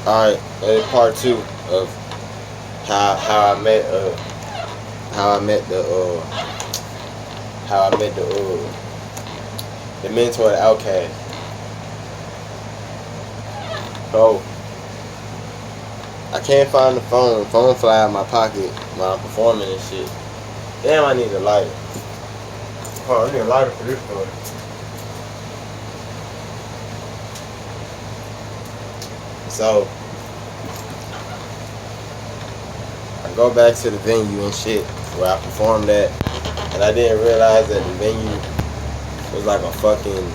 Alright, part two of how I met how I met the how I met the mentor at Outkast. So I can't find the phone. Phone fly out of my pocket while I'm performing and shit. Damn, I need a lighter. Oh, I need a lighter for this story. So I go back to the venue and shit where I performed at, and I didn't realize that the venue was like a fucking.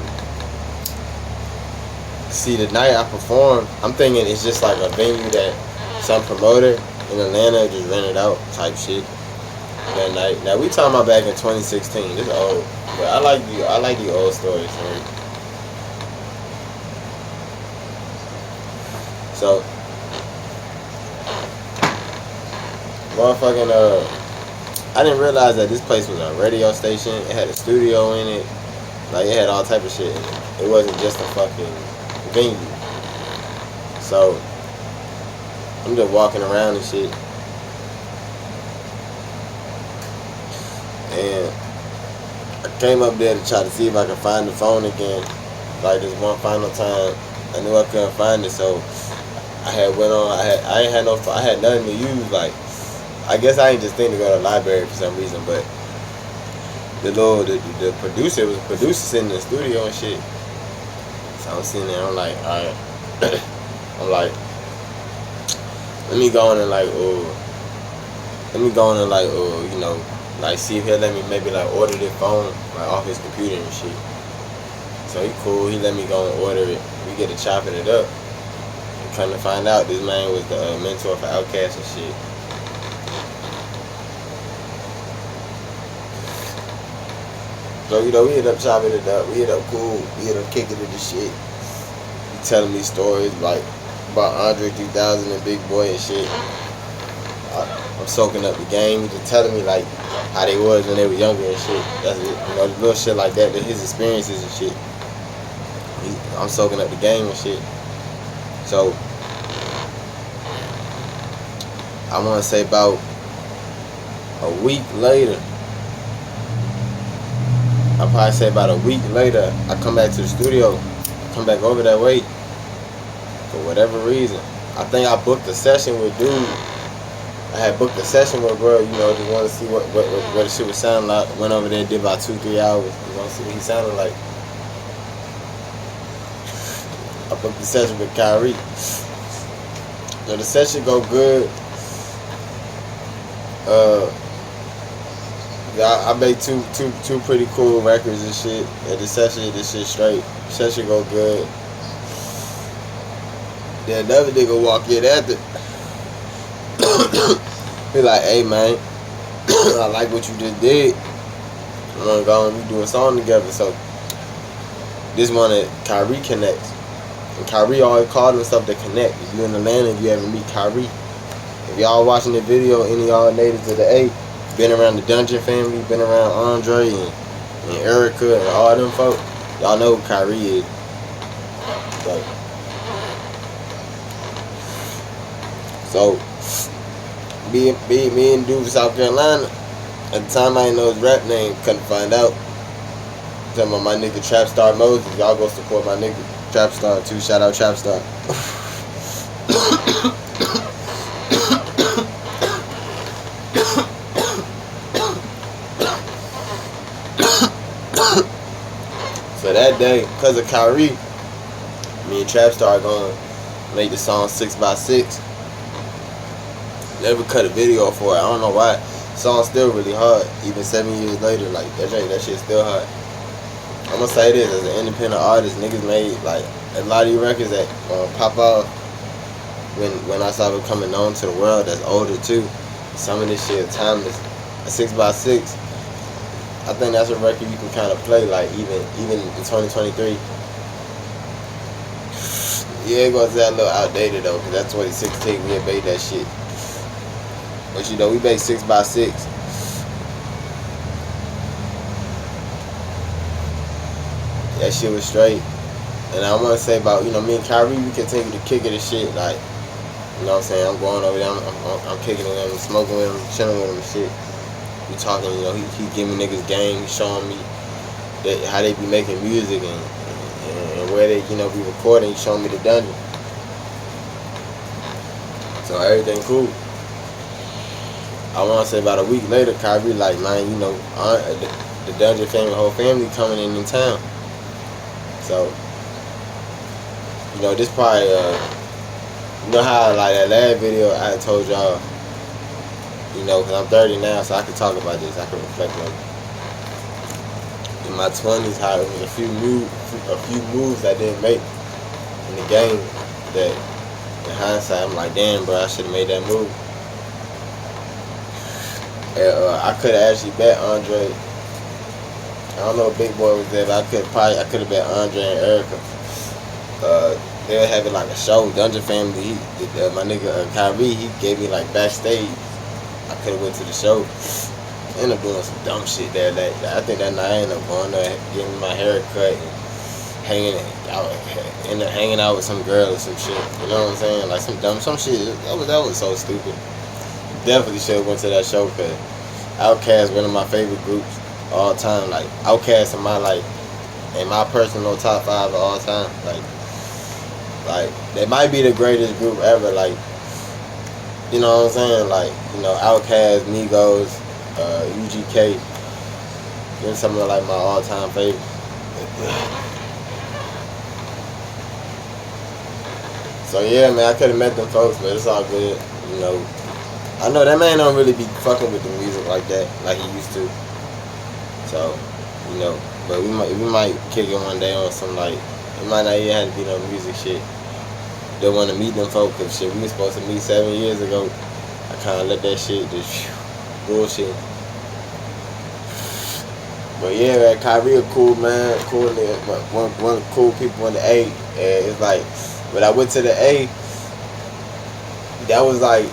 See, the night I performed, I'm thinking it's just like a venue that some promoter in Atlanta just rented out type shit that night. Now we talking about back in 2016. This is old, but I like the old stories. Man. So, motherfucking I didn't realize that this place was a radio station. It had a studio in it. Like, it had all type of shit in it. It wasn't just a fucking venue. So I'm just walking around and shit, and I came up there to try to see if I could find the phone again. Like, this one final time, I knew I couldn't find it, so I had went on. I had nothing to use. Like, I guess I ain't just think to go to the library for some reason, but the producer was sitting in the studio and shit. So I'm sitting there, I'm like, alright. I'm like, let me go on and you know, like, see if he'll let me maybe like order this phone like off his computer and shit. So he cool, he let me go and order it. We get to chopping it up. And come to find out, this man was the mentor for Outkast and shit. So, you know, we ended up chopping it up. We ended up cool. We ended up kicking it and shit. He telling me stories like about Andre 3000 and Big Boy and shit. I'm soaking up the game. He just telling me like how they was when they were younger and shit. That's it. You know, little shit like that. His experiences and shit. I'm soaking up the game and shit. So I want to say about a week later. I'll probably say about a week later, I come back to the studio, come back over that way, for whatever reason. I think I booked a session with dude. I had booked a session with a girl, you know, just wanted to see what the shit was sounding like. Went over there, did about 2-3 hours, you know, see what he sounded like. I booked the session with Kyrie. So the session go good. I made two pretty cool records and shit. At the session, this shit straight. Session go good. Then another nigga walk in after. He like, hey man, I like what you just did. I'm gonna go and we do a song together. So this one that Kyrie connects. And Kyrie always called himself the Connect. If you in Atlanta, if you ever meet Kyrie, if y'all watching the video, any of y'all natives of the A, been around the Dungeon family, been around Andre and Erica and all them folk, y'all know who Kyrie is. So me and dude from South Carolina, at the time I didn't know his rap name, couldn't find out. Talking about my nigga Trap Star Moses, y'all go support my nigga Trap Star too, shout out Trap Star. So that day, because of Kyrie, me and Trap Star going to make the song 6x6. Never cut a video for it. I don't know why. The song's still really hard. Even 7 years later, like, that shit's still hard. I'm going to say this, as an independent artist, niggas made, like, a lot of these records that pop off when I started becoming known to the world that's older, too. Some of this shit is timeless. A 6x6. I think that's a record you can kind of play, like, even in 2023. Yeah, it goes that a little outdated though, because that's 2016 we had made that shit. But you know, we made 6x6. That shit was straight. And I want to say about, you know, me and Kyrie, we continue to kick it and shit. Like, You know what I'm saying? I'm going over there, I'm kicking with him, smoking with him, chilling with him and shit. We talking, you know, he giving niggas game, he showing me how they be making music and where they, you know, be recording, he showing me the dungeon. So everything cool. I want to say about a week later, Kyrie like, man, you know, the dungeon family, whole family coming in town. So, you know, this probably, you know how like that last video I told y'all, you know, because I'm 30 now, so I can talk about this, I can reflect on it. In my 20s, how it was a few moves I didn't make in the game that, in hindsight, I'm like, damn, bro, I should have made that move. I could have actually bet Andre. I don't know if Big Boy was there, but I could have bet Andre and Erica. They were having like a show, Dungeon Family. My nigga Kyrie, he gave me like backstage. I could have went to the show. Ended up doing some dumb shit there. I think that night I ended up going there, getting my hair cut and hanging out with some girl or some shit. You know what I'm saying? Like some shit. That was so stupid. Definitely should have went to that show because Outkast, one of my favorite groups all time. Like Outkast in my personal top 5 of all time. Like they might be the greatest group ever. Like, you know what I'm saying? Like, you know, Outkast, Migos, UGK. They're some of like my all time favorites. So yeah, man, I could have met them folks, but it's all good. You know, I know that man don't really be fucking with the music like that, like he used to. So, you know, but we might kick it one day on some like, it might not even have to be no music shit. Don't want to meet them folks, cause shit, we was supposed to meet 7 years ago. I kind of let that shit just bullshit. But yeah, man, Kyrie a cool man, cool nigga, one of the cool people in the A. And it's like, when I went to the A, that was like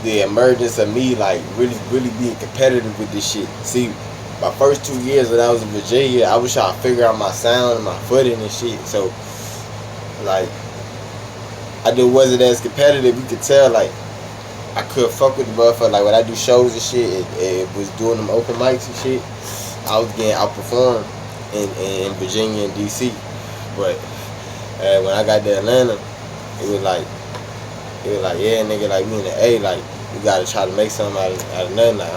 the emergence of me like really being competitive with this shit. See, my first 2 years when I was in Virginia, I was trying to figure out my sound and my footing and shit. So, like, I just wasn't as competitive. You could tell, like, I could fuck with the motherfucker. Like, when I do shows and shit, it was doing them open mics and shit, I was getting outperformed in Virginia and DC. But when I got to Atlanta, it was like, yeah, nigga, like, we in the A, like, we gotta try to make something out of nothing. Like,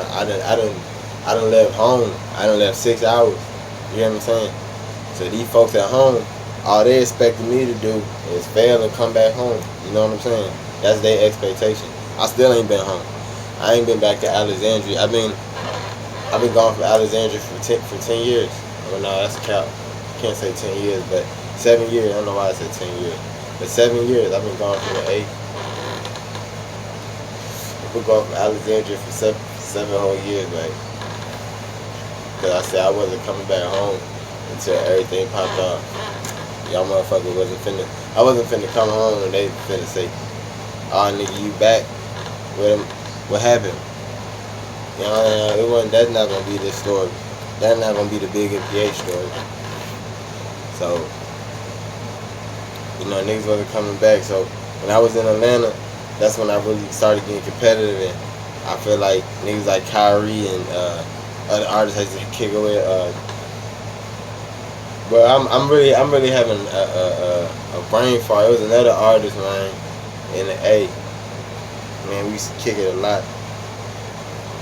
I done left home. I done left 6 hours. You know what I'm saying? So these folks at home, all they expected me to do is fail and come back home. You know what I'm saying? That's their expectation. I still ain't been home. I ain't been back to Alexandria. I've been gone from Alexandria for 10 years. Well, no, that's a cap. Can't say 10 years, but 7 years. I don't know why I said 10 years. But 7 years I've been gone from the A. I've been gone from Alexandria for seven whole years, like. Cause I said I wasn't coming back home until everything popped off. Y'all motherfuckers I wasn't finna come home and they finna say, "Oh, nigga, you back? What happened?" You know, that's not gonna be this story. That's not gonna be the big MPH story. So, you know, niggas wasn't coming back. So when I was in Atlanta, that's when I really started getting competitive, and I feel like niggas like Kyrie and other artists had to kick away. But I'm really having a brain fart. It was another artist, man, in the A. Man, we used to kick it a lot.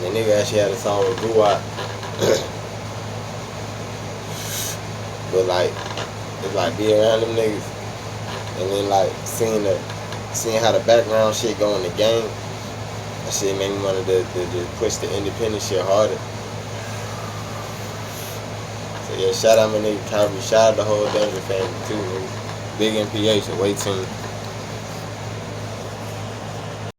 The nigga actually had a song with Doo-Wop. But like, it's like be around them niggas, and then like seeing how the background shit go in the game. That shit made me want to push the independent shit harder. So yeah, shout out my nigga Kyrie. Shout out the whole Dungeon family too, nigga. Big MPH, away team.